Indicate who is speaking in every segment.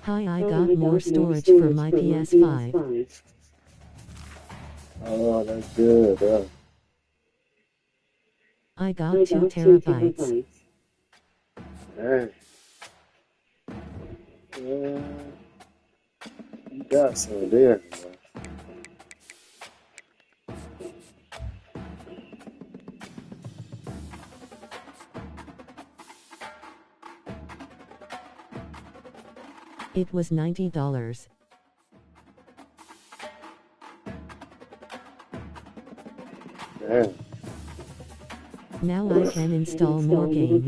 Speaker 1: Hi, I got more storage for my PS5.
Speaker 2: Oh, that's good.
Speaker 1: I got 2 terabytes.
Speaker 2: Dang. Yeah, you got some there.
Speaker 1: It was $90.
Speaker 2: Damn.
Speaker 1: Now I can install more games.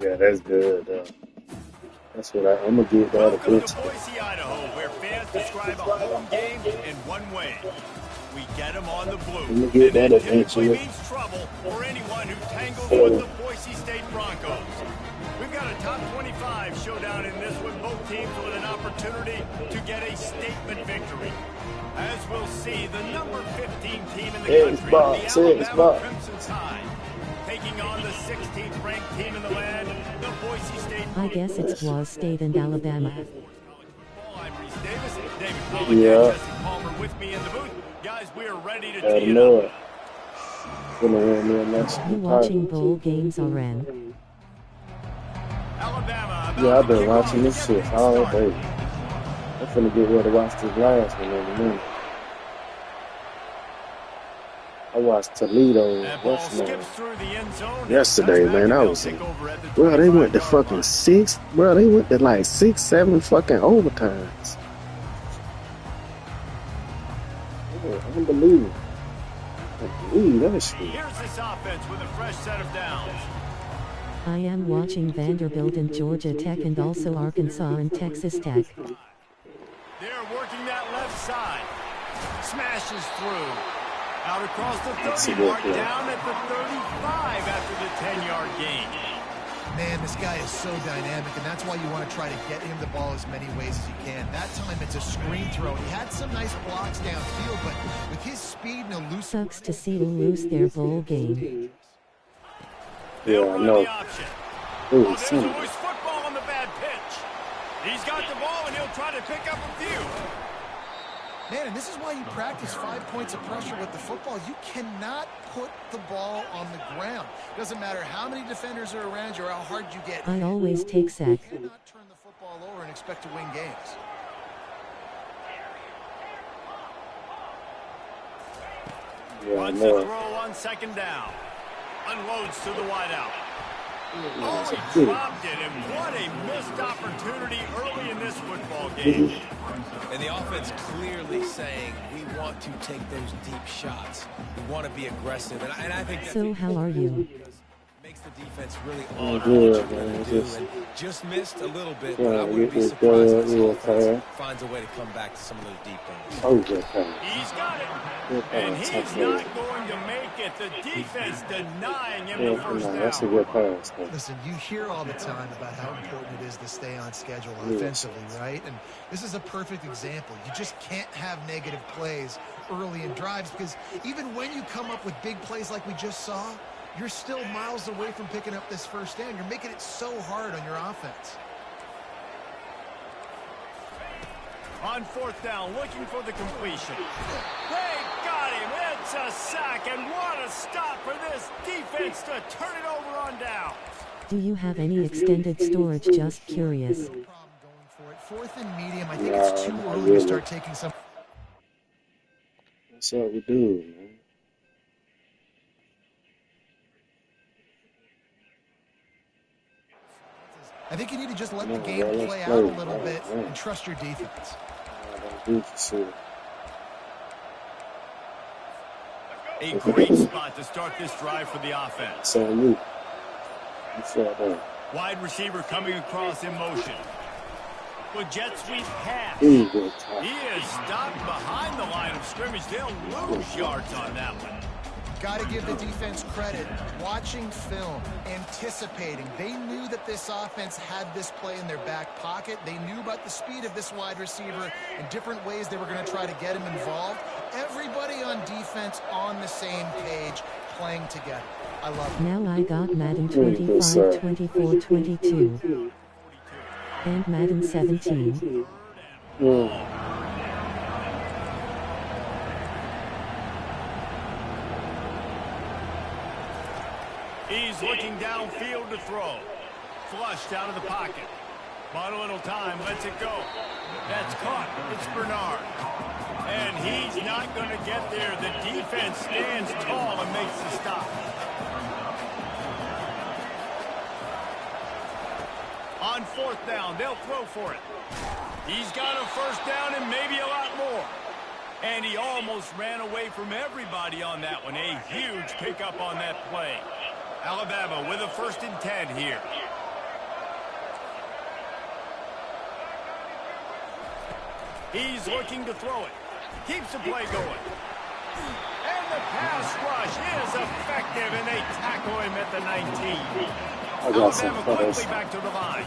Speaker 2: Yeah, that's good. That's what I'm gonna get that
Speaker 3: Welcome
Speaker 2: eventually.
Speaker 3: to Boise, Idaho, where fans describe a home game in one way. We get them on the blue.
Speaker 2: I'm gonna get that
Speaker 3: and it typically
Speaker 2: eventually.
Speaker 3: means trouble for anyone who tangles with the Boise State Broncos. We've got a top 25 showdown in this one, both teams with an opportunity to get a statement victory. As we'll see, the number 15 team in the country, the Alabama Crimson Tide, taking on the 16th ranked team in the land, the Boise State
Speaker 1: I guess it's Boise State and Alabama.
Speaker 3: I'm Reese Davis, David Pollack,
Speaker 2: Yeah.
Speaker 3: Jesse Palmer with me in the booth. Guys, we are ready to
Speaker 2: I
Speaker 3: tee it
Speaker 2: know
Speaker 3: up.
Speaker 2: it. Gonna win me a national
Speaker 1: You
Speaker 2: title.
Speaker 1: watching bowl games already?
Speaker 3: Alabama,
Speaker 2: Yeah, I've been watching this shit all day. I'm finna get ready to watch this last one in a minute. I watched Toledo
Speaker 3: That ball
Speaker 2: what's the name?
Speaker 3: skips through the end zone.
Speaker 2: Yesterday, man. I was bro, they went to fucking they went to like 6, 7 fucking overtimes. Yeah, unbelievable. I believe that shit.
Speaker 3: Here's this offense with a fresh set of downs.
Speaker 1: I am watching Vanderbilt and Georgia Tech and also Arkansas and Texas Tech.
Speaker 3: They're working that left side. Smashes through. Out across the 30 mark, down at the 35 after the 10-yard gain.
Speaker 4: Man, this guy is so dynamic, and that's why you want to try to get him the ball as many ways as you can. That time it's a screen throw. He had some nice blocks downfield, but with his speed and elusive...
Speaker 1: Sucks to see them lose their bowl game.
Speaker 2: Yeah, I know.
Speaker 3: Oh, there's a loose football on the bad pitch. He's got the ball, and he'll try to pick up a few.
Speaker 4: Man, and this is why you practice 5 points of pressure with the football. You cannot put the ball on the ground. Doesn't matter how many defenders are around you or how hard you get.
Speaker 1: I always take sack.
Speaker 4: You cannot turn the football over and expect to win games.
Speaker 2: Yeah, I
Speaker 3: Runs the
Speaker 2: know.
Speaker 3: throw on second down. Unloads to the wideout. Oh, he dropped it, and what a missed opportunity early in this football game.
Speaker 5: And the offense clearly saying we want to take those deep shots. We want to be aggressive. And I think
Speaker 1: So how are you?
Speaker 5: makes the defense really
Speaker 2: I'm
Speaker 5: honor
Speaker 2: good,
Speaker 5: what you're
Speaker 2: man.
Speaker 5: going to do. And just missed a little bit,
Speaker 2: Yeah,
Speaker 5: but I wouldn't be
Speaker 2: it's
Speaker 5: surprised if
Speaker 2: good,
Speaker 5: this
Speaker 2: yeah,
Speaker 5: offense
Speaker 2: fair.
Speaker 5: finds a way to come back to some of those deep things.
Speaker 2: Oh, good pass.
Speaker 3: He's got it.
Speaker 2: Good
Speaker 3: And
Speaker 2: pass.
Speaker 3: he's not going to make it. The defense denying him the
Speaker 2: Yeah,
Speaker 3: first
Speaker 2: no, that's a
Speaker 3: down.
Speaker 2: good pass. Though.
Speaker 4: Listen, you hear all the time about how important it is to stay on schedule offensively, right? And this is a perfect example. You just can't have negative plays early in drives because even when you come up with big plays like we just saw, you're still miles away from picking up this first down. You're making it so hard on your offense.
Speaker 3: On fourth down, looking for the completion. They got him. It's a sack, and what a stop for this defense to turn it over on down.
Speaker 1: Do you have any extended storage? Just curious.
Speaker 4: Problem going for it. Fourth and medium, I think it's too early to start taking some...
Speaker 2: That's what we do, man.
Speaker 4: I think you need to just let the game play out a little bit and trust your defense.
Speaker 3: A great spot to start this drive for the offense.
Speaker 2: So you saw that.
Speaker 3: Wide receiver coming across in motion. With jet sweep pass.
Speaker 2: He
Speaker 3: He is stopped behind the line of scrimmage. They'll lose yards on that one.
Speaker 4: Got to give the defense credit. Watching film, anticipating. They knew that this offense had this play in their back pocket. They knew about the speed of this wide receiver and different ways they were going to try to get him involved. Everybody on defense on the same page, playing together. I love it.
Speaker 1: Now I got Madden 25, 24, 22. And Madden 17.
Speaker 3: He's looking downfield to throw. Flushed out of the pocket. Bought a little time, lets it go. That's caught. It's Bernard. And he's not going to get there. The defense stands tall and makes the stop. On fourth down, they'll throw for it. He's got a first down and maybe a lot more. And he almost ran away from everybody on that one. A huge pickup on that play. Alabama with a 1st and 10 here. He's looking to throw it. Keeps the play going. And the pass rush is effective, and they tackle him at the 19. Alabama quickly back to the line.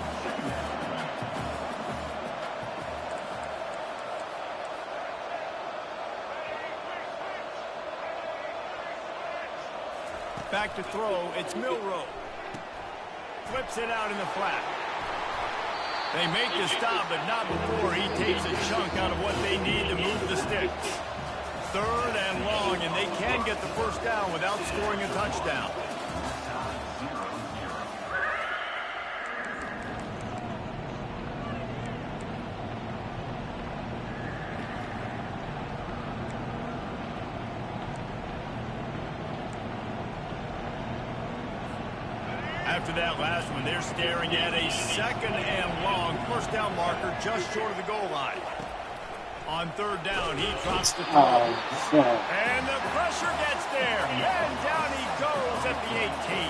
Speaker 3: Back to throw, it's Milroe. Flips it out in the flat. They make the stop, but not before he takes a chunk out of what they need to move the sticks. 3rd and long, and they can get the first down without scoring a touchdown. After that last one, they're staring at a 2nd and long, first down marker just short of the goal line. On 3rd down, he drops the throw. And the pressure gets there. And down he goes at the 18.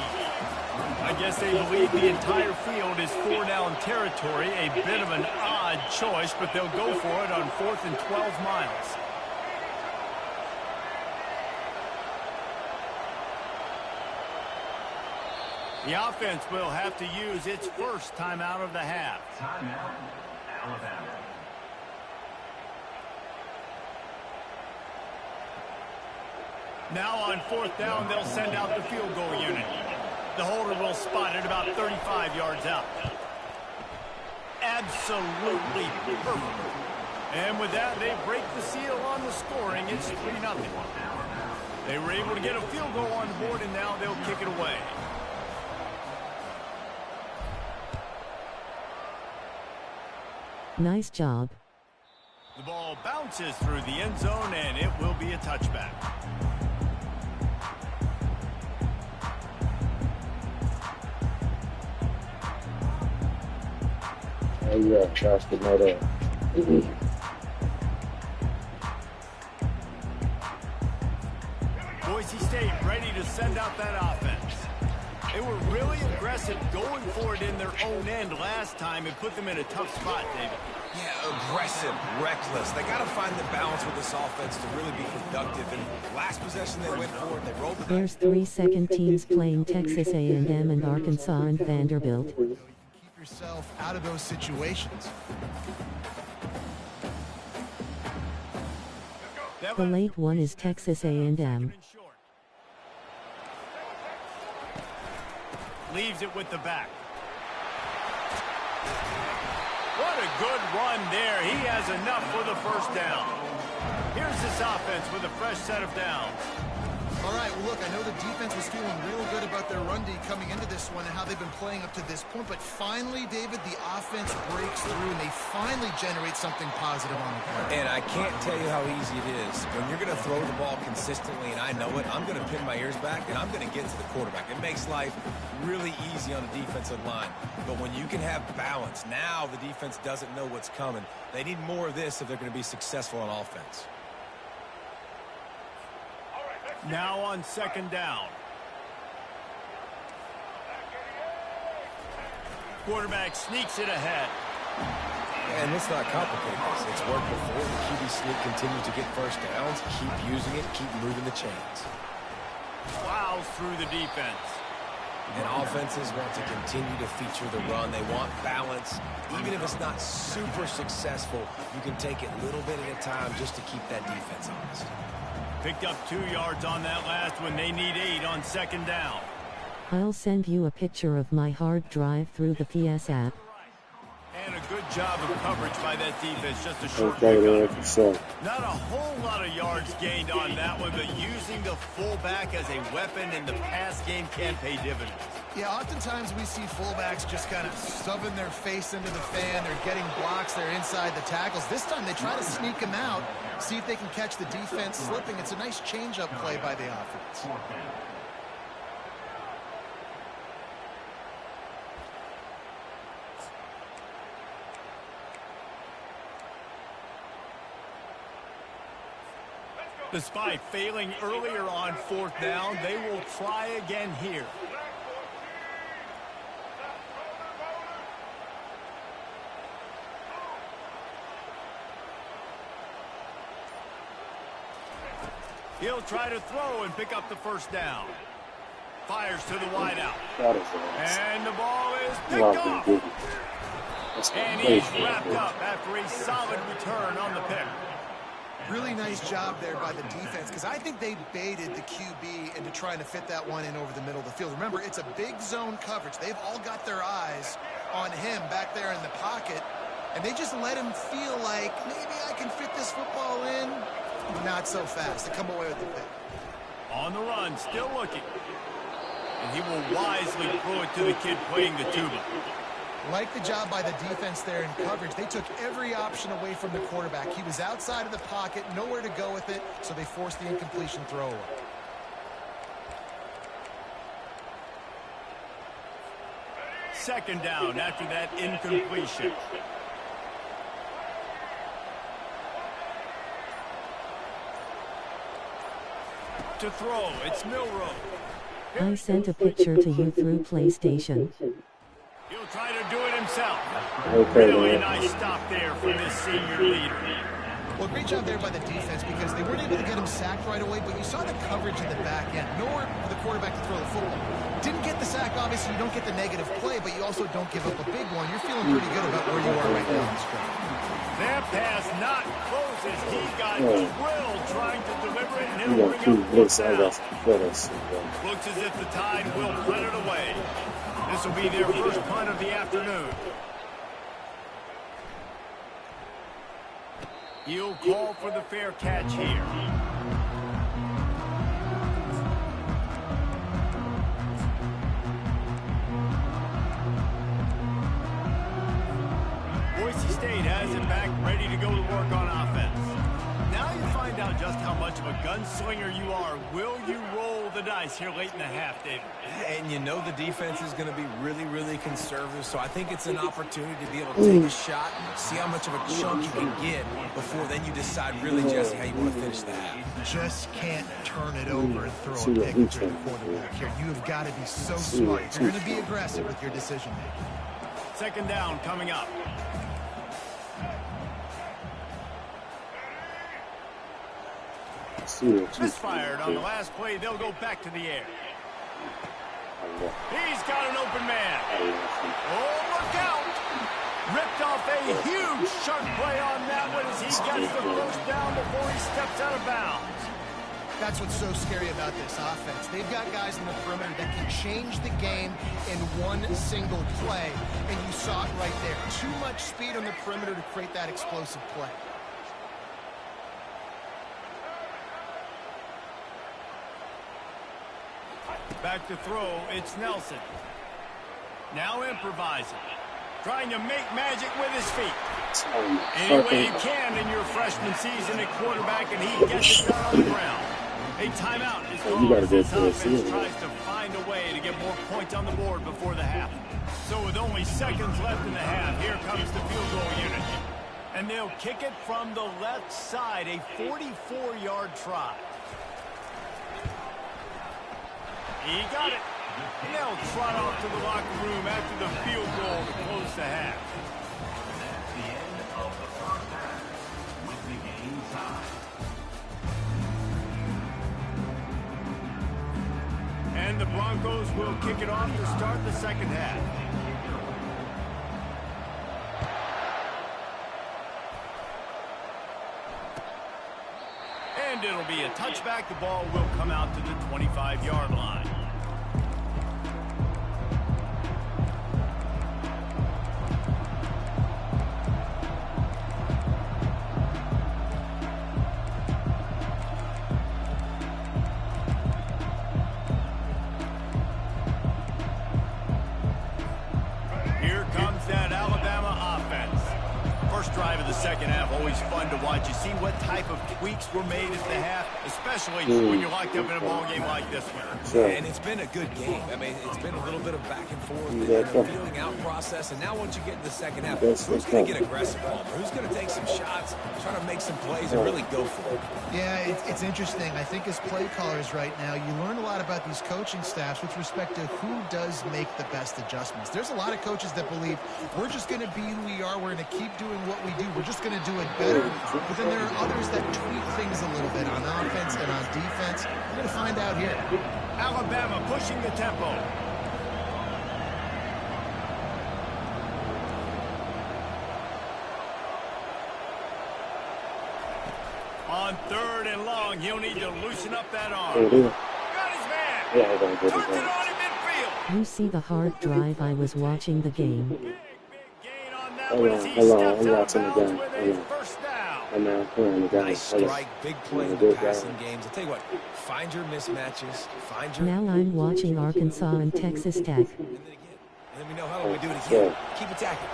Speaker 3: I guess they believe the entire field is 4-down territory. A bit of an odd choice, but they'll go for it on 4th and 12 miles. The offense will have to use its first timeout of the half.
Speaker 6: Timeout, Alabama.
Speaker 3: Now on 4th down, they'll send out the field goal unit. The holder will spot it about 35 yards out. Absolutely perfect. And with that, they break the seal on the scoring. It's 3-0. They were able to get a field goal on the board, and now they'll kick it away.
Speaker 1: Nice job.
Speaker 3: The ball bounces through the end zone, and it will be a touchback.
Speaker 2: Oh yeah, Josh did know that.
Speaker 3: Boise State ready to send out that offense. They were really aggressive going for it in their own end last time and put them in a tough spot, David.
Speaker 5: Yeah, aggressive, reckless. They got to find the balance with this offense to really be productive. And last possession they went for it, they rolled the
Speaker 1: There's 3 second teams playing Texas A&M and Arkansas and Vanderbilt.
Speaker 4: Keep yourself out of those situations.
Speaker 1: The late one is Texas A&M.
Speaker 3: Leaves it with the back. What a good run there. He has enough for the first down. Here's this offense with a fresh set of downs.
Speaker 4: All right, well, look, I know the defense was feeling real good about their run D coming into this one and how they've been playing up to this point, but finally, David, the offense breaks through and they finally generate something positive on the play.
Speaker 5: And I can't tell you how easy it is. When you're going to throw the ball consistently, and I know it, I'm going to pin my ears back, and I'm going to get to the quarterback. It makes life really easy on the defensive line. But when you can have balance, now the defense doesn't know what's coming. They need more of this if they're going to be successful on offense.
Speaker 3: Now on 2nd down. Quarterback sneaks it ahead.
Speaker 5: And let's not complicate this. It's worked before. The QB sneak continues to get first downs. Keep using it. Keep moving the chains.
Speaker 3: Plows through the defense.
Speaker 5: And offenses want to continue to feature the run. They want balance. Even if it's not super successful, you can take it little bit at a time just to keep that defense honest.
Speaker 3: Picked up 2 yards on that last one. They need 8 on 2nd down.
Speaker 1: I'll send you a picture of my hard drive through the PS app.
Speaker 3: And a good job of coverage by that defense. Just a short
Speaker 2: Okay, man,
Speaker 3: pickup.
Speaker 2: for sure.
Speaker 3: Not a whole lot of yards gained on that one, but using the fullback as a weapon in the pass game can pay dividends.
Speaker 4: Yeah, oftentimes we see fullbacks just kind of stubbing their face into the fan. They're getting blocks. They're inside the tackles. This time they try to sneak him out, see if they can catch the defense slipping. It's a nice change-up play by the offense.
Speaker 3: Despite failing earlier on 4th down, they will try again here. He'll try to throw and pick up the first down. Fires to the wideout. And the ball is picked off. And he's wrapped up after a solid return on the pick.
Speaker 4: Really nice job there by the defense, because I think they baited the QB into trying to fit that one in over the middle of the field. Remember, it's a big zone coverage. They've all got their eyes on him back there in the pocket, and they just let him feel like, maybe I can fit this football in. Not so fast. They come away with the pick.
Speaker 3: On the run, still looking. And he will wisely throw it to the kid playing the tuba.
Speaker 4: Like the job by the defense there in coverage. They took every option away from the quarterback. He was outside of the pocket, nowhere to go with it, so they forced the incompletion throw away.
Speaker 3: Second down after that incompletion. To throw, it's Milrow.
Speaker 1: I sent a picture to you through PlayStation.
Speaker 3: He'll try to do it himself.
Speaker 2: Okay,
Speaker 3: Really
Speaker 2: man.
Speaker 3: nice stop there from this senior leader.
Speaker 4: Well, great job there by the defense, because they weren't able to get him sacked right away, but you saw the coverage in the back end. Nowhere for the quarterback to throw the football. Didn't get the sack, obviously. You don't get the negative play, but you also don't give up a big one. You're feeling pretty good about where you are right now in this drive.
Speaker 3: That pass not close as he got drilled trying to deliver it, and
Speaker 2: You
Speaker 3: it'll
Speaker 2: got
Speaker 3: bring
Speaker 2: two
Speaker 3: up
Speaker 2: blitz.
Speaker 3: fourth
Speaker 2: I
Speaker 3: down.
Speaker 2: got some betters.
Speaker 3: Looks as if the Tide will punt it away. This will be their first punt of the afternoon. He'll call for the fair catch here. Boise State has it back, ready to go to work on offense. Now you find out just how much of a gunslinger you are. Will you roll the dice here late in the half, David?
Speaker 5: And you know the defense is going to be really, really conservative, so I think it's an opportunity to be able to take a shot, see how much of a chunk you can get before then you decide really just how you want to finish the half.
Speaker 4: Just can't turn it over and throw a pick if you're the quarterback here. You have got to be so smart. You're going to be aggressive with your decision-making.
Speaker 3: Second down coming up. Misfired on the last play. They'll go back to the air. He's got an open man. Oh, look out! Ripped off a huge sharp play on that one as he gets the first down before he steps out of bounds.
Speaker 4: That's what's so scary about this offense. They've got guys in the perimeter that can change the game in one single play, and you saw it right there. Too much speed on the perimeter to create that explosive play.
Speaker 3: Back to throw, it's Nelson. Now improvising. Trying to make magic with his feet. Any way you can in your freshman season at quarterback, and he gets it done on the ground. A timeout is called as this offense tries to find a way to get more points on the board before the half. So with only seconds left in the half, here comes the field goal unit. And they'll kick it from the left side, a 44-yard try. He got it. And they'll trot off to the locker room after the field goal to close the half.
Speaker 6: That's the end of the first half with the game tied.
Speaker 3: And the Broncos will kick it off to start the second half. And it'll be a touchback. The ball will come out to the 25-yard line. first drive of the second half, always fun to watch. You see what type of tweaks were made at the half, especially when you're locked up in a ball game like this one.
Speaker 5: And it's been a good game. I mean, it's been a little bit of back and forth and a feeling out process. And now once you get in the second half, who's going to get aggressive, Palmer? Who's going to take some shots, try to make some plays, and really go for it?
Speaker 4: Yeah, it's interesting. I think as play callers right now, you learn a lot about these coaching staffs with respect to who does make the best adjustments. There's a lot of coaches that believe we're just going to be who we are. We're going to keep doing what we do. We're just going to do it better. But then there are others that tweak things a little bit on offense and on defense. We're going to find out here.
Speaker 3: Alabama pushing the tempo. On 3rd and long, he'll need to loosen up that arm. Got his man. Turns it on in midfield.
Speaker 1: You see the hard drive. I was watching the game.
Speaker 3: Big gain on that one as he steps out of bounds with a first down.
Speaker 5: Nice strike, big play in the passing games. I'll tell you what, find your mismatches, find your...
Speaker 1: Now I'm watching Arkansas and Texas Tech.
Speaker 5: And then again, let me know how do we do it again. Keep attacking.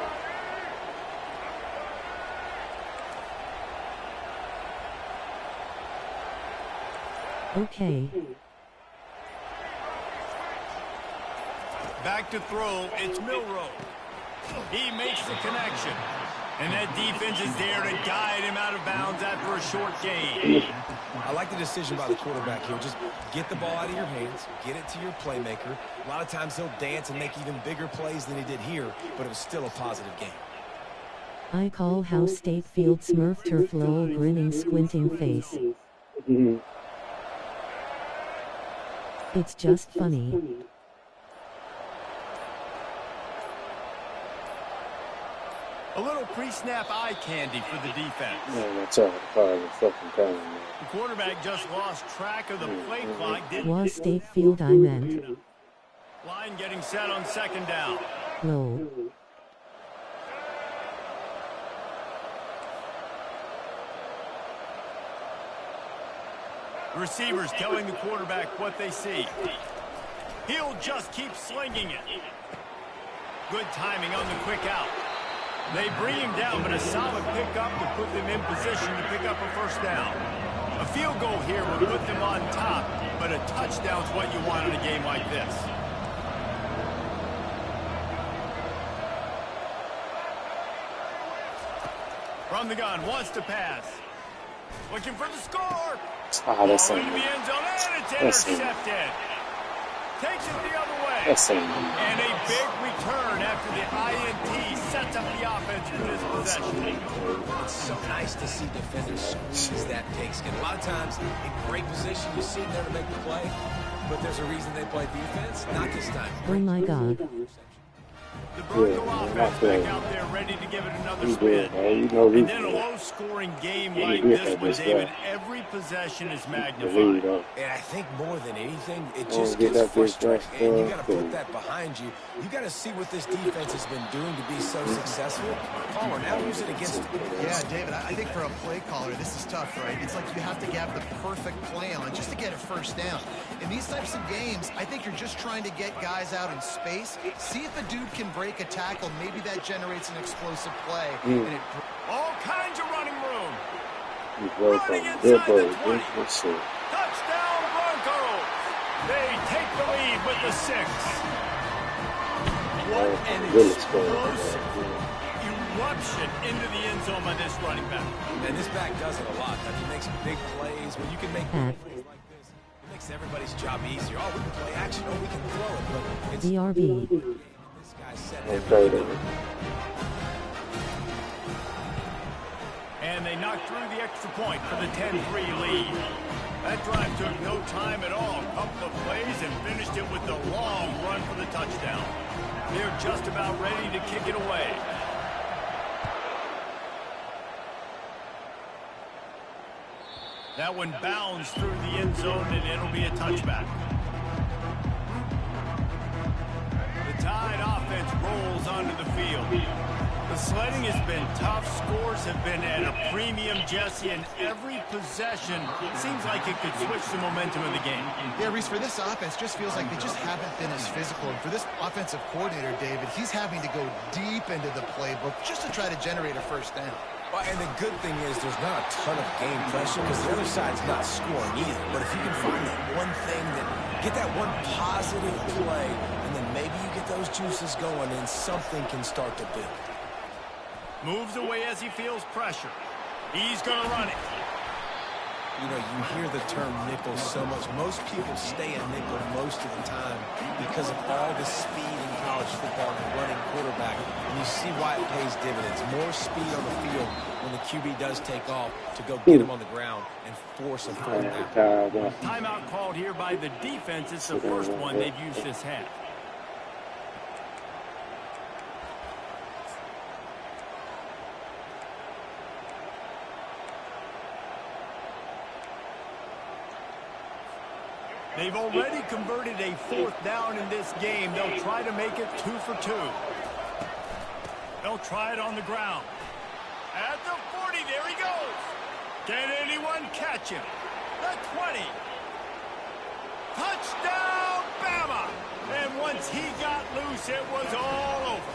Speaker 1: Okay.
Speaker 3: Back to throw, it's Milroe. He makes the connection. And that defense is there to guide him out of bounds after a short gain.
Speaker 5: I like the decision by the quarterback here. Just get the ball out of your hands, get it to your playmaker. A lot of times he'll dance and make even bigger plays than he did here, but it was still a positive game.
Speaker 1: I call House State Field Smurf Turf Lowell grinning squinting face. It's just funny.
Speaker 3: A little pre-snap eye candy for the defense.
Speaker 2: That's all part of the fucking time, man.
Speaker 3: The quarterback just lost track of the play clock.
Speaker 1: Was State Field I meant.
Speaker 3: Line getting set on 2nd down.
Speaker 1: Low.
Speaker 3: The receivers telling the quarterback what they see. He'll just keep slinging it. Good timing on the quick out. They bring him down, but a solid pickup to put them in position to pick up a first down. A field goal here would put them on top, but a touchdown's what you want in a game like this. From the gun, wants to pass. Looking for the score.
Speaker 2: That's
Speaker 3: Into the end zone, and it's intercepted. Takes it the other way. And a big return after the INT sets up the offense for this possession.
Speaker 5: It's so nice to see defenders squeeze that pigskin. A lot of times, in great position, you see them there to make the play, but there's a reason they play defense. Not this time.
Speaker 1: Oh my God.
Speaker 3: The Bronco offense back out there ready to give it another spin. And then a low-scoring game like this one, David, every possession is magnified.
Speaker 5: And I think more than anything, it just gets frustrating. And you got to put that behind you. You got to see what this defense has been doing to be so successful. Caller, now use it against them.
Speaker 4: Yeah, David, I think for a play caller, this is tough, right? It's like you have to have the perfect play on just to get a first down. In these types of games, I think you're just trying to get guys out in space, see if a dude can break a tackle. Maybe that generates an explosive play. And
Speaker 3: All kinds of running room.
Speaker 2: Running
Speaker 3: inside the 20. Touchdown Broncos. They take the lead with the 6. What an explosive eruption into the end zone by this running back.
Speaker 5: And this back does it a lot. I mean, he makes big plays. When you can make big plays like this, it makes everybody's job easier. Oh, we can play action. Oh, we can throw it. But it's
Speaker 1: DRB.
Speaker 5: This guy's setting everything up.
Speaker 3: And they knocked through the extra point for the 10-3 lead. That drive took no time at all. A couple of plays and finished it with the long run for the touchdown. They're just about ready to kick it away. That one bounds through the end zone, and it'll be a touchback. The Tide offense rolls onto the field. The sledding has been tough. Scores have been at a premium, Jesse, and every possession seems like it could switch the momentum of the game.
Speaker 4: Yeah, Reese, for this offense, just feels like they just haven't been as physical. And for this offensive coordinator, David, he's having to go deep into the playbook just to try to generate a first down.
Speaker 5: Well, and the good thing is there's not a ton of game pressure because the other side's not scoring either. But if you can find that one thing, get that one positive play, and then maybe you get those juices going and something can start to build.
Speaker 3: Moves away as he feels pressure. He's going to run it.
Speaker 5: You know, you hear the term nickel so much. Most people stay a nickel most of the time because of all the speed in college football and running quarterback. And you see why it pays dividends. More speed on the field when the QB does take off to go get him on the ground and force a fourth down.
Speaker 3: Timeout called here by the defense. It's the first one they've used this half. They've already converted a fourth down in this game. They'll try to make it 2 for 2. They'll try it on the ground. At the 40, there he goes. Can anyone catch him? The 20. Touchdown, Bama! And once he got loose, it was all over.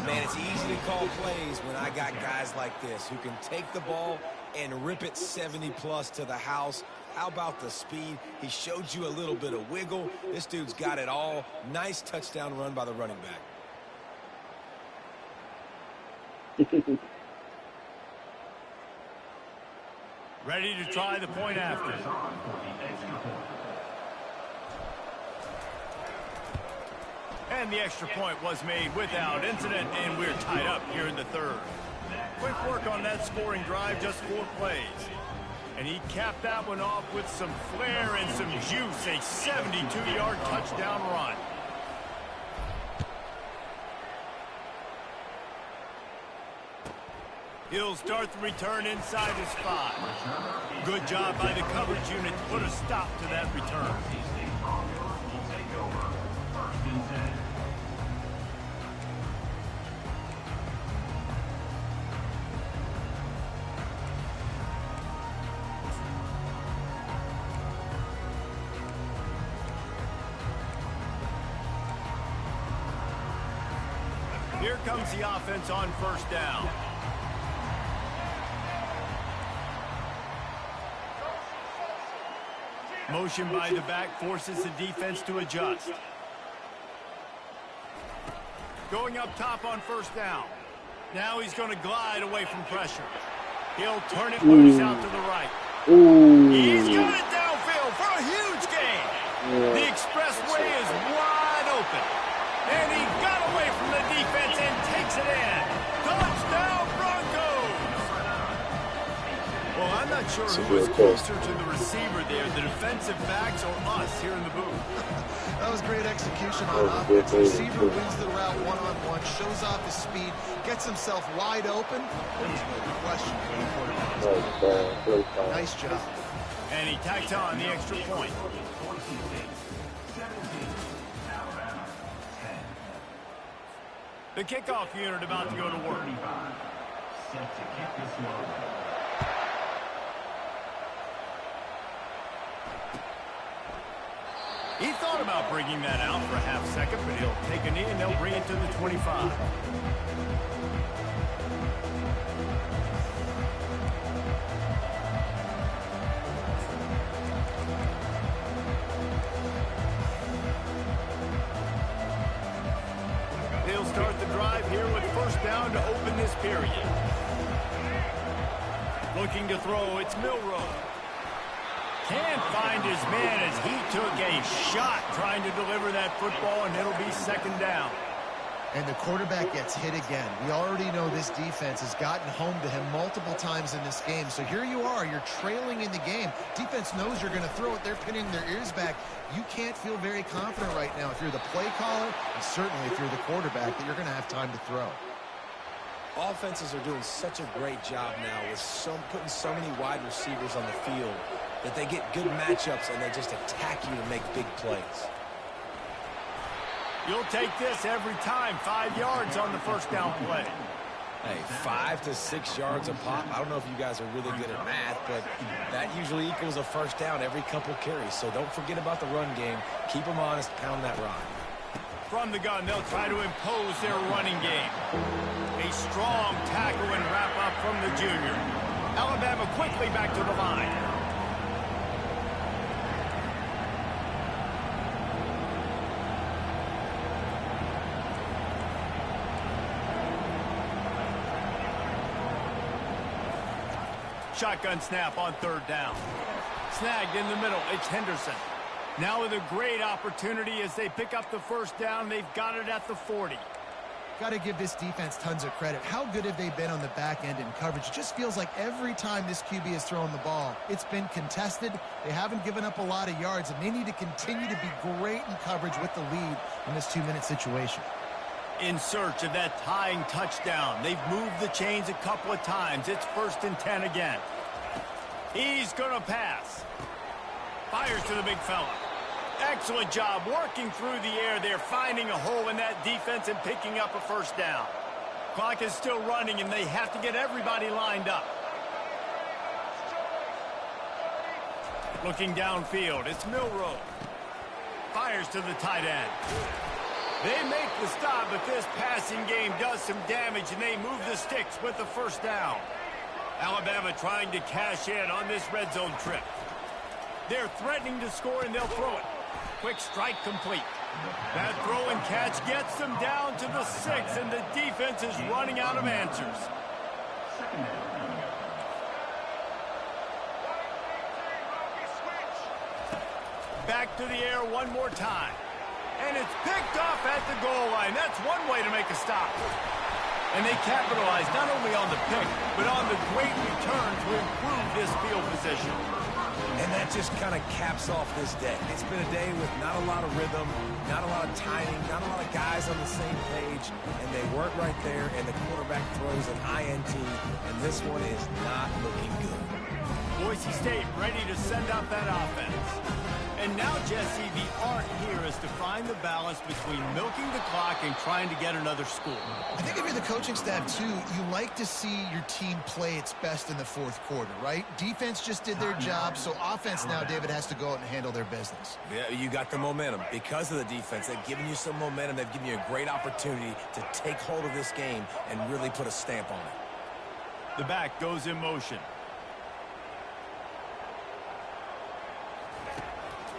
Speaker 5: Man, it's easy to call plays when I got guys like this who can take the ball and rip it 70-plus to the house. How about the speed? He showed you a little bit of wiggle. This dude's got it all. Nice touchdown run by the running back.
Speaker 3: Ready to try the point after. And the extra point was made without incident, and we're tied up here in the third. Quick work on that scoring drive, just 4 plays. And he capped that one off with some flair and some juice, a 72-yard touchdown run. He'll start the return inside his 5. Good job by the coverage unit to put a stop to that return. Here comes the offense on first down. Motion by the back forces the defense to adjust. Going up top on first down. Now he's going to glide away from pressure. He'll turn it loose out to the right. He's got it downfield for a huge gain. The expressway is wide open. And he got away from the defense and takes it in. Touchdown, Broncos! Well, I'm not sure who is closer to the receiver there, the defensive backs or us here in the booth.
Speaker 4: That was great execution on offense. The receiver wins the route one-on-one, shows off his speed, gets himself wide open. There was no question for the quarterback. Nice job.
Speaker 3: And he tacks on the extra point. The kickoff unit about to go to work. He thought about bringing that out for a half second, but he'll take a knee and they'll bring it to the 25. They'll start the drive here with first down to open this period. Looking to throw, it's Milroe. Can't find his man as he took a shot trying to deliver that football, and it'll be second down.
Speaker 4: And the quarterback gets hit again. We already know this defense has gotten home to him multiple times in this game. So here you are, you're trailing in the game. Defense knows you're going to throw it. They're pinning their ears back. You can't feel very confident right now if you're the play caller, and certainly if you're the quarterback, that you're going to have time to throw.
Speaker 5: Offenses are doing such a great job now with putting so many wide receivers on the field that they get good matchups and they just attack you to make big plays.
Speaker 3: You'll take this every time. 5 yards on the first down play.
Speaker 5: Hey, 5 to 6 yards a pop. I don't know if you guys are really good at math, but that usually equals a first down every couple carries. So don't forget about the run game. Keep them honest, pound that rock.
Speaker 3: From the gun, they'll try to impose their running game. A strong tackle and wrap up from the junior. Alabama quickly back to the line. Shotgun snap on third down. Snagged in the middle. It's Henderson. Now with a great opportunity as they pick up the first down. They've got it at the 40.
Speaker 4: Got to give this defense tons of credit. How good have they been on the back end in coverage? It just feels like every time this QB has thrown the ball, it's been contested. They haven't given up a lot of yards, and they need to continue to be great in coverage with the lead in this 2-minute situation.
Speaker 3: In search of that tying touchdown. They've moved the chains a couple of times. It's 1st and 10 again. He's going to pass. Fires to the big fella. Excellent job working through the air there, finding a hole in that defense and picking up a first down. Clock is still running, and they have to get everybody lined up. Looking downfield, it's Milroe. Fires to the tight end. They make the stop, but this passing game does some damage, and they move the sticks with the first down. Alabama trying to cash in on this red zone trip. They're threatening to score, and they'll throw it. Quick strike complete. That throw and catch gets them down to the 6, and the defense is running out of answers. Back to the air one more time. And it's picked off at the goal line. That's one way to make a stop. And they capitalize not only on the pick, but on the great return to improve this field position.
Speaker 5: And that just kind of caps off this day. It's been a day with not a lot of rhythm, not a lot of timing, not a lot of guys on the same page, and they weren't right there, and the quarterback throws an INT, and this one is not looking good.
Speaker 3: Boise State ready to send out that offense. And now, Jesse, the art here is to find the balance between milking the clock and trying to get another score.
Speaker 4: I think if you're the coaching staff, too, you like to see your team play its best in the fourth quarter, right? Defense just did their job, so offense now, David, has to go out and handle their business.
Speaker 5: Yeah, you got the momentum. Because of the defense, they've given you some momentum. They've given you a great opportunity to take hold of this game and really put a stamp on it.
Speaker 3: The back goes in motion.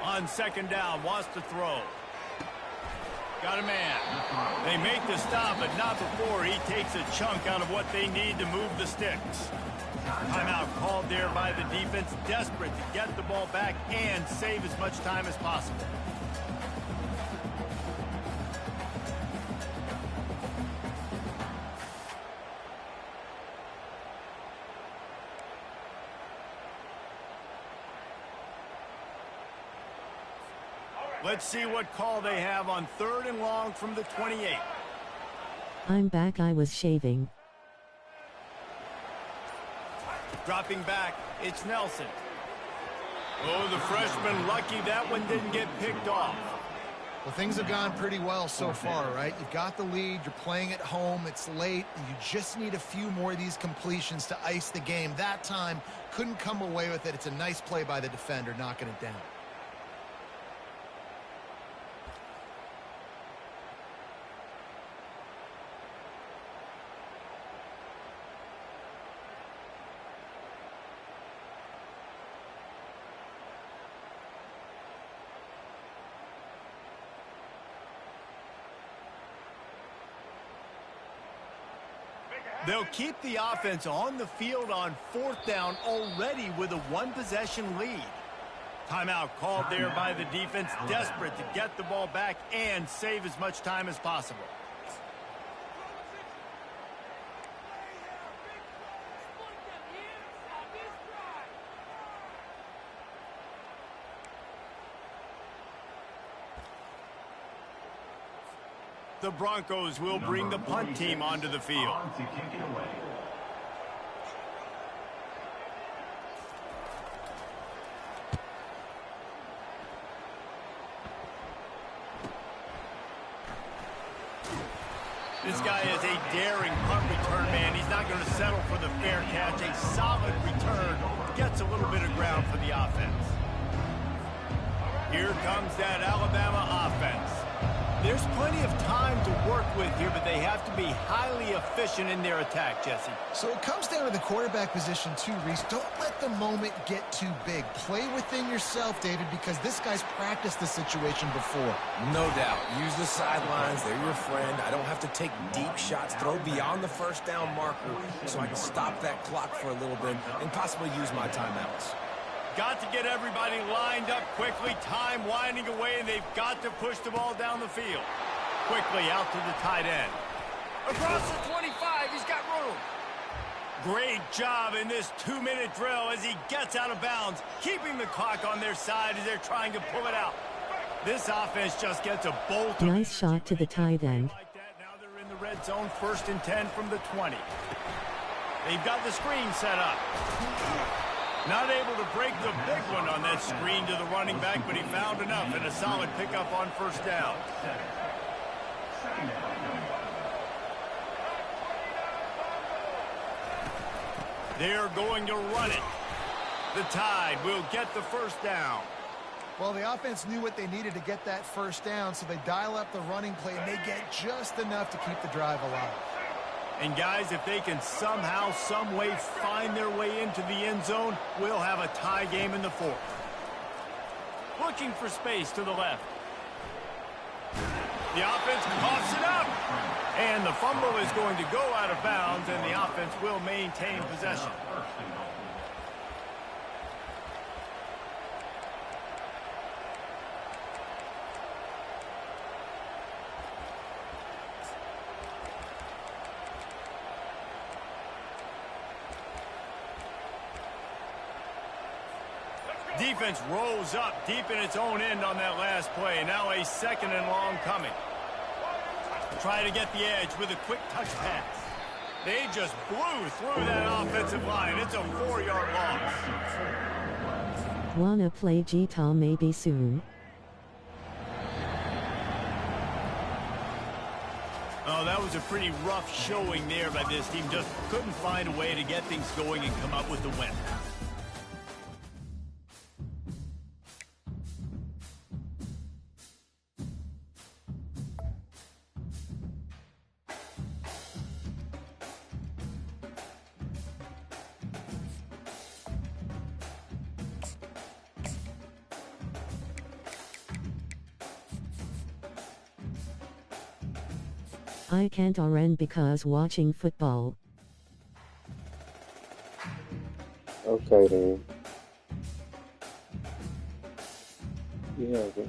Speaker 3: On second down, wants to throw. Got a man. They make the stop, but not before he takes a chunk out of what they need to move the sticks. Timeout called there by the defense, desperate to get the ball back and save as much time as possible. Let's see what call they have on 3rd and long from the 28.
Speaker 1: I'm back. I was shaving.
Speaker 3: Dropping back, it's Nelson. Oh, the freshman lucky that one didn't get picked off.
Speaker 4: Well, things have gone pretty well so far, right? You've got the lead, you're playing at home, it's late, and you just need a few more of these completions to ice the game. That time, couldn't come away with it. It's a nice play by the defender, knocking it down.
Speaker 3: They'll keep the offense on the field on 4th down already with a 1-possession lead. Timeout called there by the defense, desperate to get the ball back and save as much time as possible. The Broncos will bring the punt team onto the field. This guy is a daring punt return man. He's not going to settle for the fair catch. A solid return gets a little bit of ground for the offense. Here comes that Alabama offense. There's plenty of time to work with here, but they have to be highly efficient in their attack, Jesse.
Speaker 4: So it comes down to the quarterback position too, Reese. Don't let the moment get too big. Play within yourself, David, because this guy's practiced the situation before.
Speaker 5: No doubt. Use the sidelines. They're your friend. I don't have to take deep shots, throw beyond the first down marker so I can stop that clock for a little bit and possibly use my timeouts.
Speaker 3: Got to get everybody lined up quickly. Time winding away, and they've got to push the ball down the field. Quickly out to the tight end. Across the 25, he's got room. Great job in this 2-minute drill as he gets out of bounds, keeping the clock on their side as they're trying to pull it out. This offense just gets a bolt.
Speaker 1: Nice shot to the tight end.
Speaker 3: Like that. Now they're in the red zone, 1st and 10 from the 20. They've got the screen set up. Not able to break the big one on that screen to the running back, but he found enough and a solid pickup on 1st down. They're going to run it. The Tide will get the 1st down.
Speaker 4: Well, the offense knew what they needed to get that 1st down, so they dial up the running play, and they get just enough to keep the drive alive.
Speaker 3: And guys, if they can somehow, some way find their way into the end zone, we'll have a tie game in the 4th. Looking for space to the left. The offense coughs it up. And the fumble is going to go out of bounds, and the offense will maintain possession. Defense rolls up deep in its own end on that last play. Now a 2nd and long coming. Try to get the edge with a quick touch pass. They just blew through that offensive line. It's a 4-yard loss.
Speaker 1: Wanna play G-Tal maybe soon?
Speaker 3: Oh, that was a pretty rough showing there by this team. Just couldn't find a way to get things going and come up with the win.
Speaker 1: I can't RN because watching football.
Speaker 2: Okay then. Yeah, but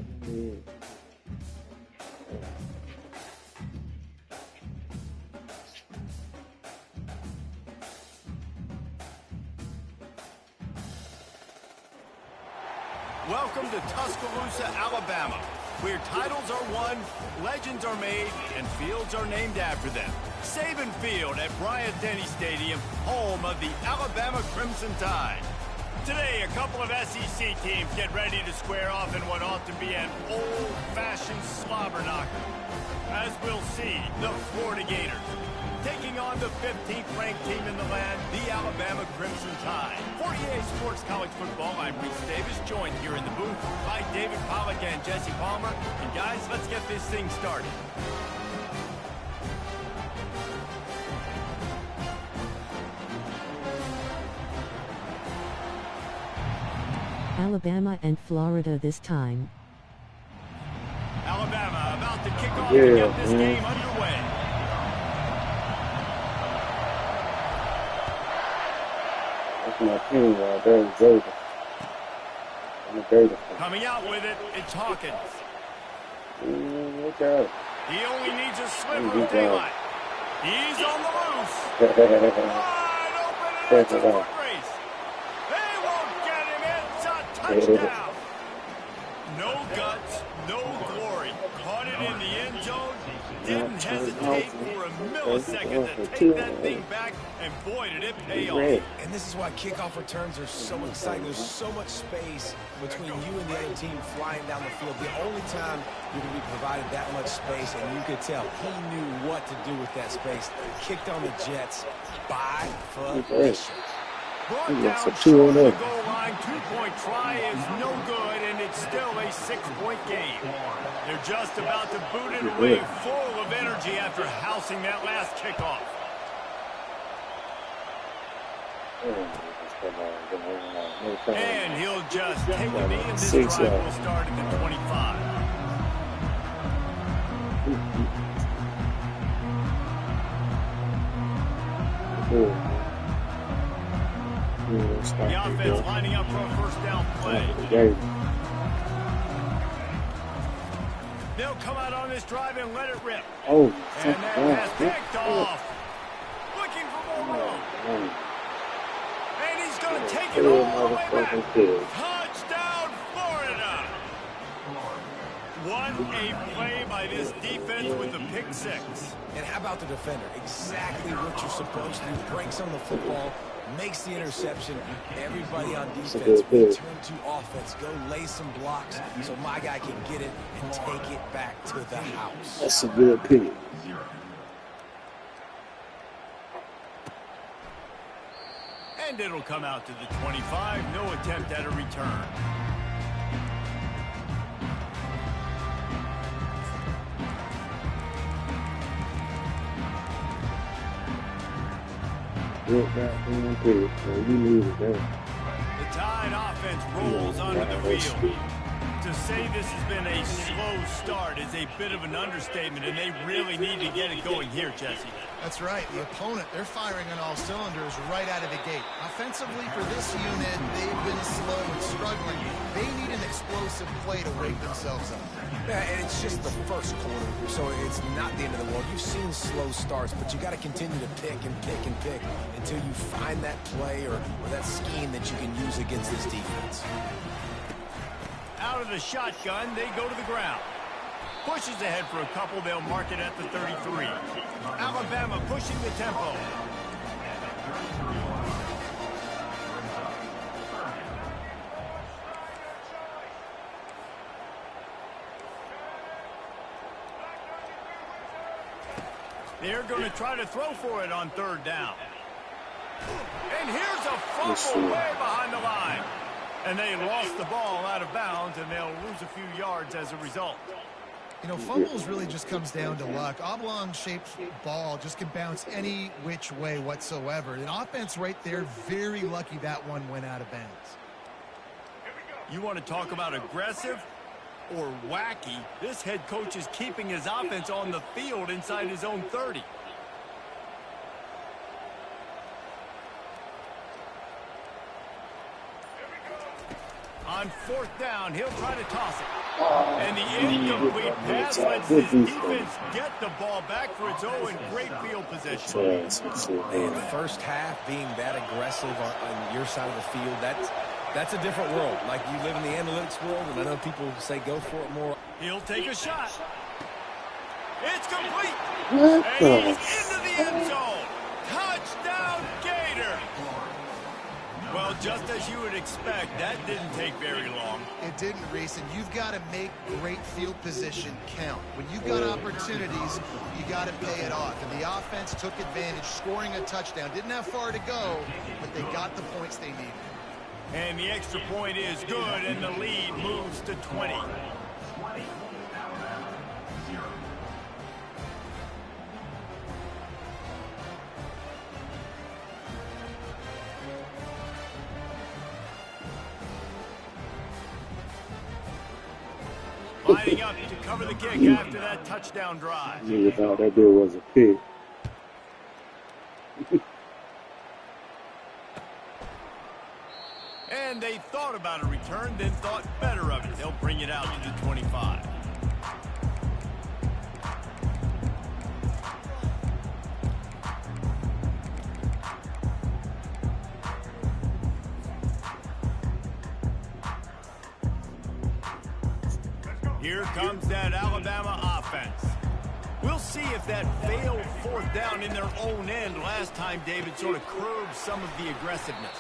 Speaker 3: Welcome to Tuscaloosa, Alabama, where titles are won, legends are made, and fields are named after them. Saban Field at Bryant-Denny Stadium, home of the Alabama Crimson Tide. Today, a couple of SEC teams get ready to square off in what ought to be an old-fashioned slobber knocker. As we'll see, the Florida Gators taking on the 15th ranked team in the land, the Alabama Crimson Tide. For EA Sports College Football, I'm Reese Davis, joined here in the booth by David Pollack and Jesse Palmer. And guys, let's get this thing started.
Speaker 1: Alabama and Florida this time.
Speaker 3: Alabama about to kick off to get this game underway.
Speaker 2: that's my team right there, Jada. I'm a Jada fan.
Speaker 3: Coming out with it, it's Hawkins.
Speaker 2: Look out.
Speaker 3: He only needs a sliver of daylight. He's on the loose. Wide open, and it's a foot race. They won't get him. It's a touchdown. No guts, no glory. Caught it in the end zone. didn't hesitate for a millisecond to take that thing back, and boy, did it pay off.
Speaker 5: And this is why kickoff returns are so exciting. There's so much space between you and the other team flying down the field. The only time you're going to be provided that much space, and you could tell he knew what to do with that space. Kicked on the Jets by position.
Speaker 3: Brought down short of the goal line, 2-point try is no good, and it's still a 6-point game. They're just about to boot it away, full of energy after housing that last kickoff. And he'll just take the knee, and this drive will start at the 25. The offense lining up for a first down play. They'll come out on this drive and let it rip. And that pass picked off. Looking for more room. And he's going to take it all the way back. Touchdown, Florida. What a play by this defense with the pick six.
Speaker 5: And how about the defender? Exactly what you're supposed to do. Breaks on the football, makes the interception. Everybody on defense return to offense. Go lay some blocks so my guy can get it and take it back to the house.
Speaker 2: That's a good pick.
Speaker 3: And it'll come out to the 25. No attempt at a return.
Speaker 2: The
Speaker 3: Tide offense rolls onto the field. To say this has been a slow start is a bit of an understatement, and they really need to get it going here, Jesse.
Speaker 4: That's right. The opponent, they're firing on all cylinders right out of the gate. Offensively, for this unit, they've been slow and struggling. They need an explosive play to wake themselves up.
Speaker 5: Yeah, and it's just the first quarter, so it's not the end of the world. You've seen slow starts, but you got to continue to pick and pick and pick until you find that play or that scheme that you can use against this defense.
Speaker 3: Out of the shotgun, they go to the ground. Pushes ahead for a couple, they'll mark it at the 33. Alabama pushing the tempo. They're going to try to throw for it on third down. And here's a fumble way behind the line. And they lost the ball out of bounds, and they'll lose a few yards as a result.
Speaker 4: You know, fumbles really just comes down to luck. Oblong-shaped ball just can bounce any which way whatsoever. The offense right there, very lucky that one went out of bounds.
Speaker 3: You want to talk about aggressive or wacky? This head coach is keeping his offense on the field inside his own 30. On fourth down, he'll try to toss it. And the incomplete pass lets his defense get the ball back for its own great field position.
Speaker 5: And the first half being that aggressive on your side of the field, that's a different world. Like, you live in the analytics world, and I know people say go for it more.
Speaker 3: He'll take a shot. It's complete. And he's into the end zone. Touchdown, Gator. Well, just as you would expect, that didn't take very long.
Speaker 4: It didn't, Reese, and you've got to make great field position count. When you've got opportunities, you got to pay it off. And the offense took advantage, scoring a touchdown. Didn't have far to go, but they got the points they needed.
Speaker 3: And the extra point is good, and the lead moves to 20. Lining up to cover the kick after that touchdown drive.
Speaker 2: Nigga thought that dude was a pig.
Speaker 3: And they thought about a return, then thought better of it. They'll bring it out to the 25. Here comes that Alabama offense. We'll see if that failed fourth down in their own end last time, David, sort of curbed some of the aggressiveness.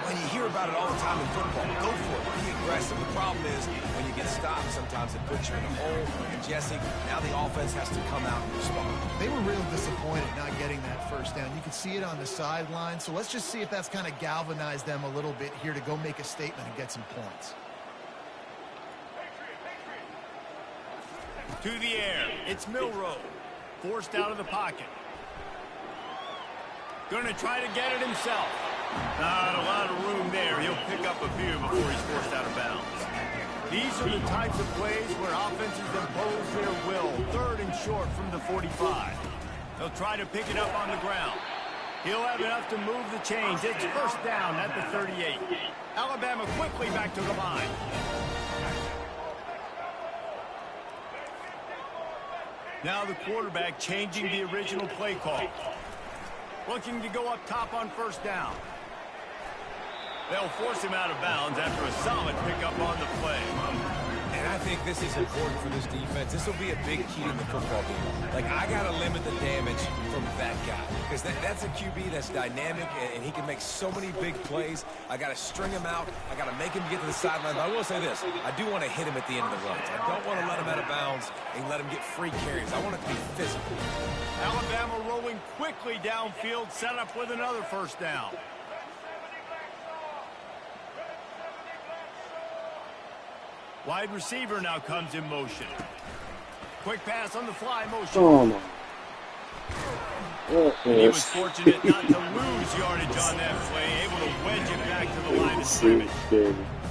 Speaker 5: When you hear about it all the time in football, go for it, be aggressive. The problem is when you get stopped, sometimes it puts you in a hole. And Jesse, now the offense has to come out and respond.
Speaker 4: They were real disappointed not getting that first down. You could see it on the sideline. So let's just see if that's kind of galvanized them a little bit here to go make a statement and get some points.
Speaker 3: To the air, it's Milroe, forced out of the pocket. Going to try to get it himself. Not a lot of room there. He'll pick up a few before he's forced out of bounds. These are the types of plays where offenses impose their will. 3rd and short from the 45. They'll try to pick it up on the ground. He'll have enough to move the chains. It's first down at the 38. Alabama quickly back to the line. Now the quarterback changing the original play call. Looking to go up top on first down. They'll force him out of bounds after a solid pickup on the play.
Speaker 5: And I think this is important for this defense. This will be a big key in the football game. Like, I got to limit the damage from that guy. Because that's a QB that's dynamic, and he can make so many big plays. I got to string him out. I got to make him get to the sideline. But I will say this. I do want to hit him at the end of the runs. I don't want to let him out of bounds and let him get free carries. I want it to be physical.
Speaker 3: Alabama rolling quickly downfield, set up with another first down. Wide receiver now comes in motion. Quick pass on the fly motion.
Speaker 2: Oh, my.
Speaker 3: He was fortunate not to lose yardage on that play, able to wedge it back to the line of scrimmage.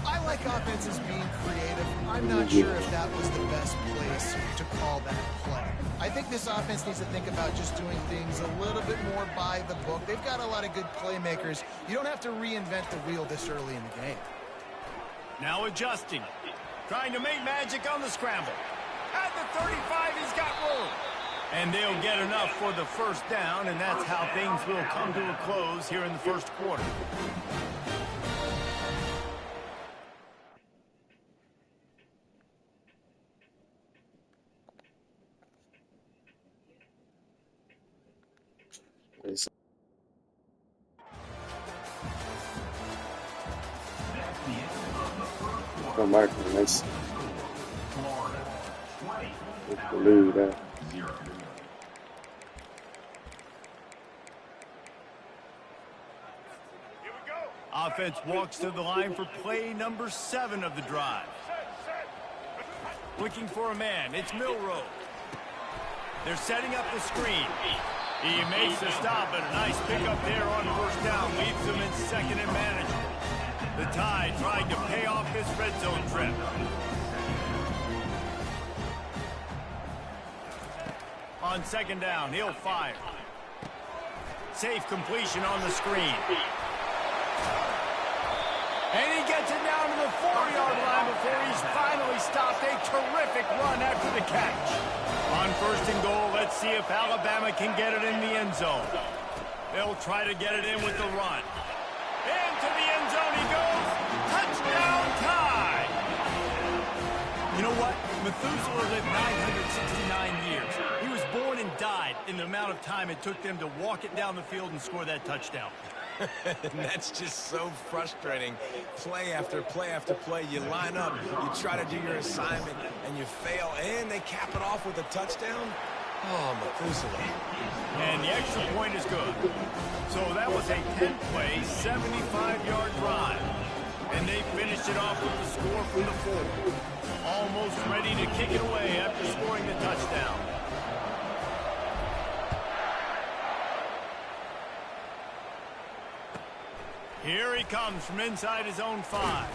Speaker 4: I like offenses being creative. I'm not sure if that was the best place to call that play. I think this offense needs to think about just doing things a little bit more by the book. They've got a lot of good playmakers. You don't have to reinvent the wheel this early in the game.
Speaker 3: Now adjusting. Trying to make magic on the scramble. At the 35, he's got room. And they'll get enough for the first down, and that's how things will come to a close here in the first quarter.
Speaker 2: Come back to the next. Believe that.
Speaker 3: Offense walks to the line for play number 7 of the drive. Looking for a man. It's Milroe. They're setting up the screen. He makes the stop, and a nice pickup there on first down. Leaves them in second and manageable. The Tide trying to pay off this red zone trip. On second down, he'll fire. Safe completion on the screen. And he gets it down to the 4-yard line before he's finally stopped. A terrific run after the catch. On first and goal, let's see if Alabama can get it in the end zone. They'll try to get it in with the run. Into the end zone he goes. Touchdown Tide. You know what? Methuselah lived 969 years. He was born and died in the amount of time it took them to walk it down the field and score that touchdown.
Speaker 5: And that's just so frustrating. Play after play after play. You line up, you try to do your assignment, and you fail, and they cap it off with a touchdown. Oh, Methuselah.
Speaker 3: And the extra point is good. So that was a 10-play, 75-yard drive. And they finished it off with the score from the 4. Almost ready to kick it away after scoring the touchdown. Here he comes from inside his own 5.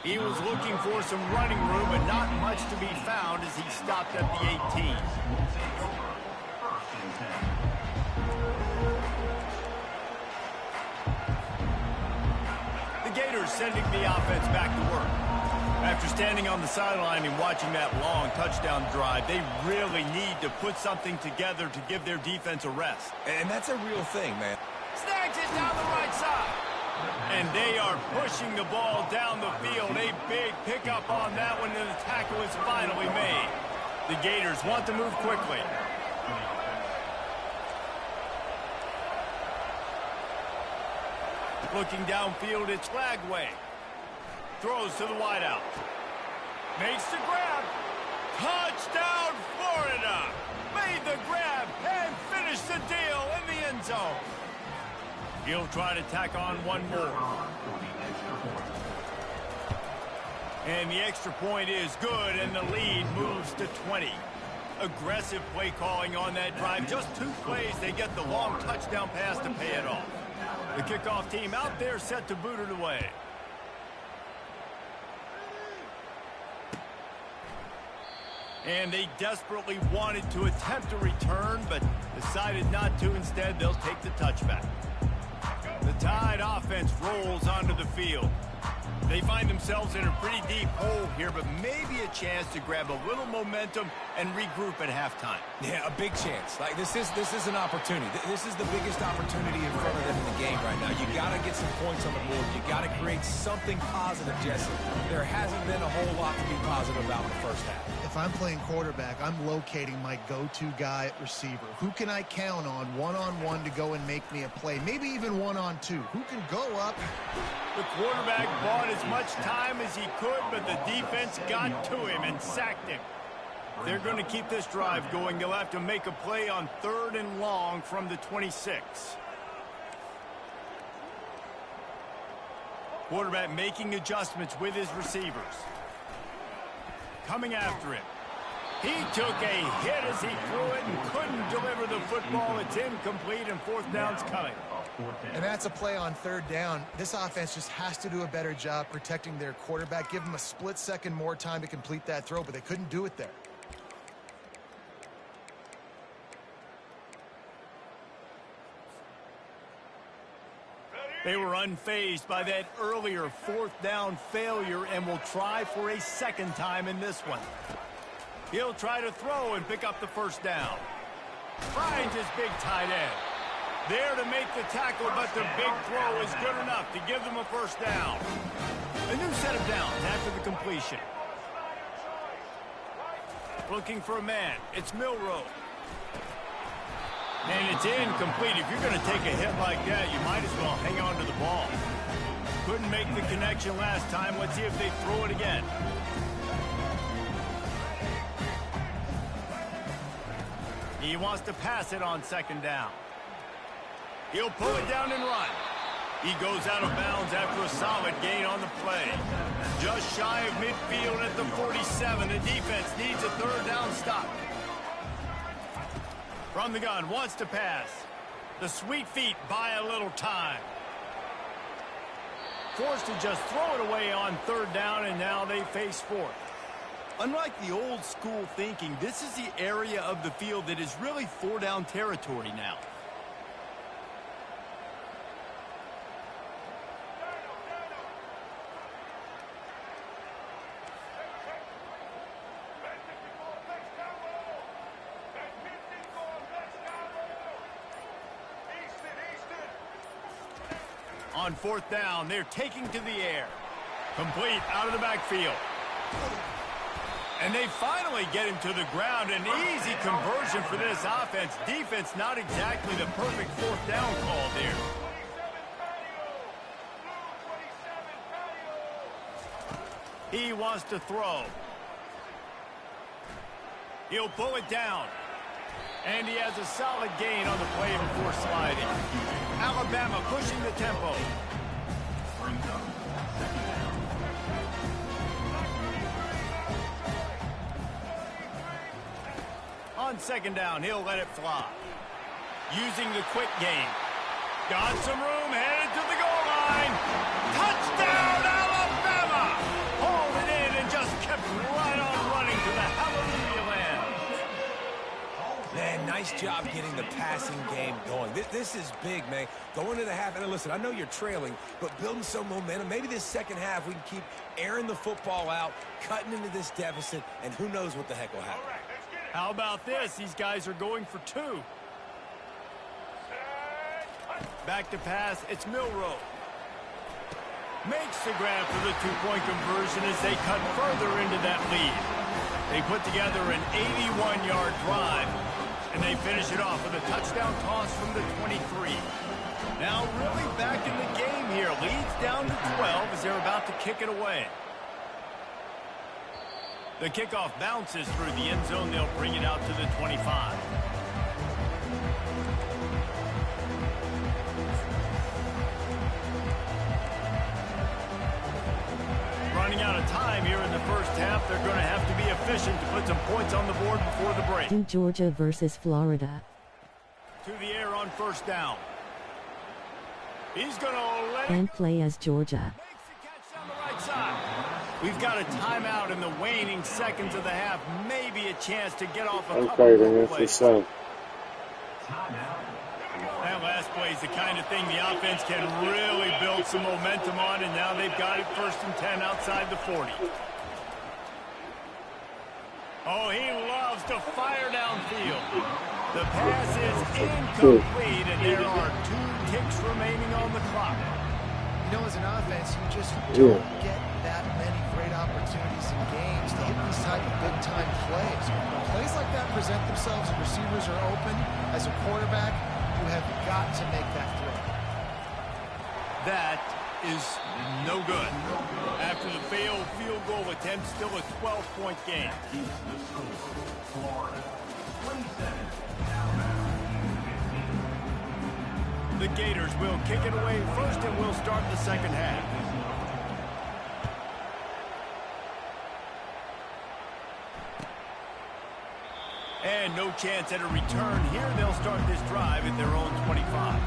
Speaker 3: He was looking for some running room, but not much to be found as he stopped at the 18. The Gators sending the offense back to work. After standing on the sideline and watching that long touchdown drive, they really need to put something together to give their defense a rest.
Speaker 5: And that's a real thing, man.
Speaker 3: Snags it down the right side. And they are pushing the ball down the field. A big pickup on that one, and the tackle is finally made. The Gators want to move quickly. Looking downfield, it's Lagway. Throws to the wideout. Makes the grab. Touchdown, Florida! Made the grab and finished the deal in the end zone. He'll try to tack on one more. And the extra point is good, and the lead moves to 20. Aggressive play calling on that drive. Just 2 plays, they get the long touchdown pass to pay it off. The kickoff team out there set to boot it away. And they desperately wanted to attempt a return, but decided not to. Instead, they'll take the touchback. The Tide offense rolls onto the field. They find themselves in a pretty deep hole here, but maybe a chance to grab a little momentum and regroup at halftime.
Speaker 5: Yeah, a big chance. Like this is an opportunity. This is the biggest opportunity in front of them in the game right now. You got to get some points on the board. You got to create something positive, Jesse. There hasn't been a whole lot to be positive about in the first half.
Speaker 4: If I'm playing quarterback, I'm locating my go-to guy at receiver. Who can I count on one-on-one to go and make me a play? Maybe even one-on-two. Who can go up?
Speaker 3: The quarterback bought as much time as he could, but the defense got to him and sacked him. They're going to keep this drive going. They'll have to make a play on 3rd and long from the 26. Quarterback making adjustments with his receivers. Coming after him. He took a hit as he threw it and couldn't deliver the football. It's incomplete, and 4th down's coming.
Speaker 4: And that's a play on 3rd down. This offense just has to do a better job protecting their quarterback. Give them a split second more time to complete that throw, but they couldn't do it there.
Speaker 3: They were unfazed by that earlier 4th down failure and will try for a 2nd time in this one. He'll try to throw and pick up the 1st down. Finds his big tight end. There to make the tackle, but the big throw is good enough to give them a 1st down. A new set of downs after the completion. Looking for a man. It's Milroe. And it's incomplete. If you're going to take a hit like that, you might as well hang on to the ball. Couldn't make the connection last time. Let's see if they throw it again. He wants to pass it on 2nd down. He'll pull it down and run. He goes out of bounds after a solid gain on the play. Just shy of midfield at the 47. The defense needs a 3rd down stop. From the gun, wants to pass. The sweet feet buy a little time. Forced to just throw it away on 3rd down, and now they face 4th. Unlike the old school thinking, this is the area of the field that is really 4-down territory now. On 4th down, they're taking to the air. Complete out of the backfield. And they finally get him to the ground. An easy conversion for this offense. Defense not exactly the perfect 4th down call there. He wants to throw. He'll pull it down. And he has a solid gain on the play before sliding. Alabama pushing the tempo. On 2nd down, he'll let it fly. Using the quick game. Got some room, headed to the goal line. Touchdown, Alabama! Hauled it in and just kept right on running to the hallelujah land.
Speaker 5: Man, nice job getting the passing game going. This is big, man. Going to the half, and listen, I know you're trailing, but building some momentum. Maybe this 2nd half we can keep airing the football out, cutting into this deficit, and who knows what the heck will happen.
Speaker 3: How about this? These guys are going for 2. Back to pass, it's Milroe. Makes the grab for the 2-point conversion as they cut further into that lead. They put together an 81-yard drive. And they finish it off with a touchdown toss from the 23. Now really back in the game here. Leads down to 12 as they're about to kick it away. The kickoff bounces through the end zone. They'll bring it out to the 25. Running out of time here in the first half. They're going to have to be efficient to put some points on the board before the break.
Speaker 1: Do Georgia versus Florida.
Speaker 3: To the air on first down. He's going to let
Speaker 1: And play as Georgia.
Speaker 3: Makes the catch down the right side. We've got a timeout in the waning seconds of the half. Maybe a chance to get off a couple more plays. That last play is the kind of thing the offense can really build some momentum on, and now they've got it 1st and 10 outside the 40. Oh, he loves to fire downfield. The pass is incomplete, and there are 2 ticks remaining on the clock.
Speaker 4: You know, as an offense, you just don't get that many great opportunities in games to hit these type of big-time plays. When plays like that present themselves and receivers are open, as a quarterback, you have got to make that throw.
Speaker 3: That is no good. After the failed field goal attempt, still a 12-point game. The Gators will kick it away first, and we'll start the second half. And no chance at a return here. They'll start this drive at their own 25.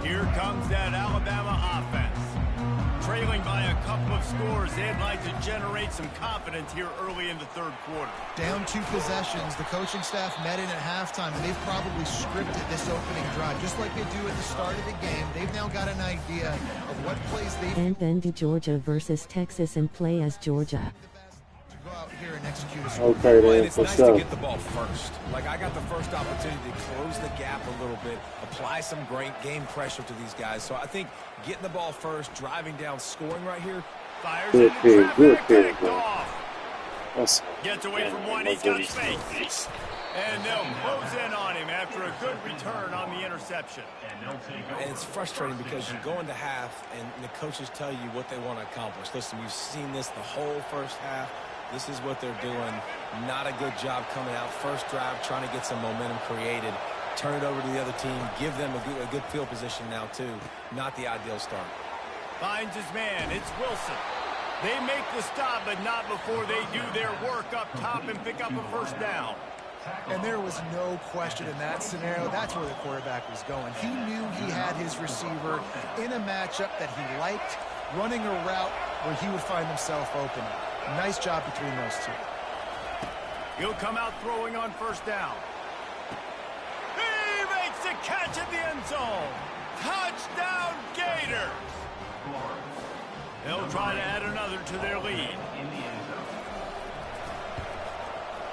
Speaker 3: Here comes that Alabama offense. Trailing by a couple of scores, they'd like to generate some confidence here early in the third quarter.
Speaker 4: Down 2 possessions, the coaching staff met in at halftime, and they've probably scripted this opening drive. Just like they do at the start of the game, they've now got an idea of what plays they
Speaker 1: And then do Georgia versus Texas and play as Georgia.
Speaker 4: go out here and execute a
Speaker 2: Okay,
Speaker 5: Well, and
Speaker 2: then,
Speaker 5: it's
Speaker 2: for
Speaker 5: nice
Speaker 2: sure.
Speaker 5: to get the ball first. Like, I got the first opportunity to close the gap a little bit, apply some great game pressure to these guys. So I think getting the ball first, driving down, scoring right here.
Speaker 3: Fires
Speaker 2: Good
Speaker 3: into
Speaker 2: pick,
Speaker 3: traffic,
Speaker 2: good pick,
Speaker 3: picked
Speaker 2: man.
Speaker 3: off.
Speaker 2: That's
Speaker 3: Gets away from one, he's got space. And they'll close in on him after a good return on the interception.
Speaker 5: And it's frustrating because you go into half and the coaches tell you what they want to accomplish. Listen, we've seen this the whole first half. This is what they're doing. Not a good job coming out. First drive, trying to get some momentum created. Turn it over to the other team. Give them a good field position now, too. Not the ideal start.
Speaker 3: Finds his man. It's Wilson. They make the stop, but not before they do their work up top and pick up a first down.
Speaker 4: And there was no question in that scenario. That's where the quarterback was going. He knew he had his receiver in a matchup that he liked, running a route where he would find himself open. Nice job between those two.
Speaker 3: He'll come out throwing on first down. He makes the catch at the end zone. Touchdown, Gators. They'll try to add another to their lead.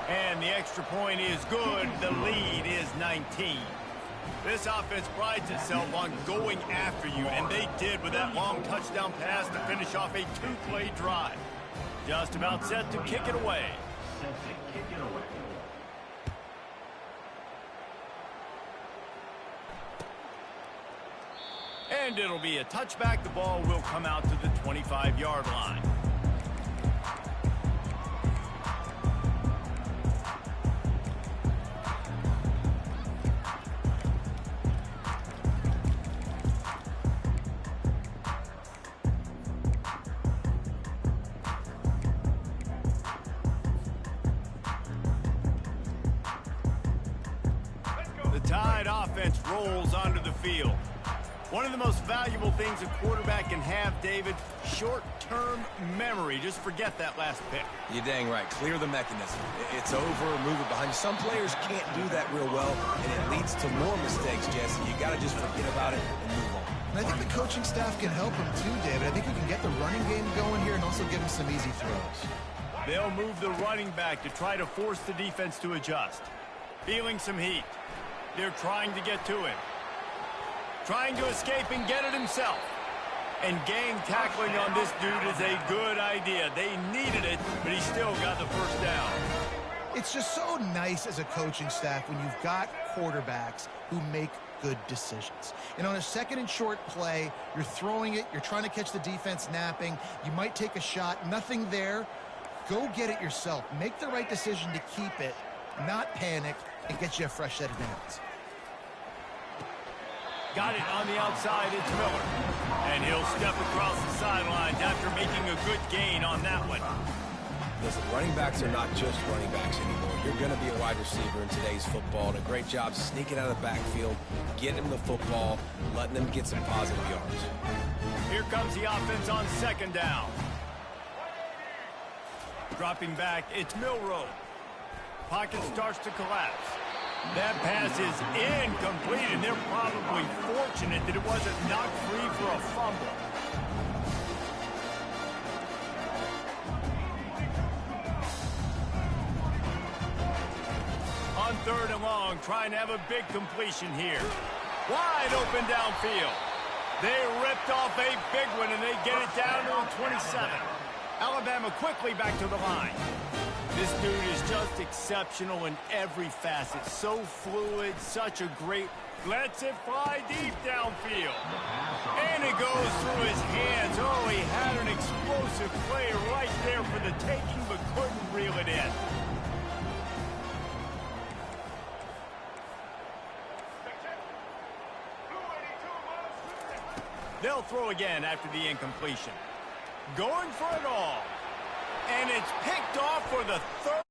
Speaker 3: And the extra point is good. The lead is 19. This offense prides itself on going after you, and they did with that long touchdown pass to finish off a 2-play drive. Just about set to kick it away. And it'll be a touchback. The ball will come out to the 25-yard line. The Tide offense rolls onto the field. One of the most valuable things a quarterback can have, David, short-term memory. Just forget that last pick.
Speaker 5: You're dang right. Clear the mechanism. It's over, move it behind you. Some players can't do that real well, and it leads to more mistakes, Jesse. You got to just forget about it and move on.
Speaker 4: And I think the coaching staff can help him too, David. I think we can get the running game going here and also give him some easy throws.
Speaker 3: They'll move the running back to try to force the defense to adjust. Feeling some heat. They're trying to get to him. Trying to escape and get it himself. And gang tackling on this dude is a good idea. They needed it, but he still got the first down.
Speaker 4: It's just so nice as a coaching staff when you've got quarterbacks who make good decisions. And on a second and short play, you're throwing it, you're trying to catch the defense napping, you might take a shot, nothing there. Go get it yourself. Make the right decision to keep it, not panic, and get you a fresh set of downs.
Speaker 3: Got it on the outside, it's Miller. And he'll step across the sidelines after making a good gain on that one.
Speaker 5: Listen, running backs are not just running backs anymore. You're going to be a wide receiver in today's football. And a great job sneaking out of the backfield, getting them the football, letting them get some positive yards.
Speaker 3: Here comes the offense on second down. Dropping back, it's Milroe. Pocket starts to collapse. That pass is incomplete, and they're probably fortunate that it wasn't knocked free for a fumble. On third and long, trying to have a big completion here. Wide open downfield. They ripped off a big one, and they get it down to the 27. Alabama quickly back to the line. This dude is just exceptional in every facet. So fluid, such a great... Lets it fly deep downfield. And it goes through his hands. Oh, he had an explosive play right there for the taking, but couldn't reel it in. They'll throw again after the incompletion. Going for it all. And it's picked off for the third.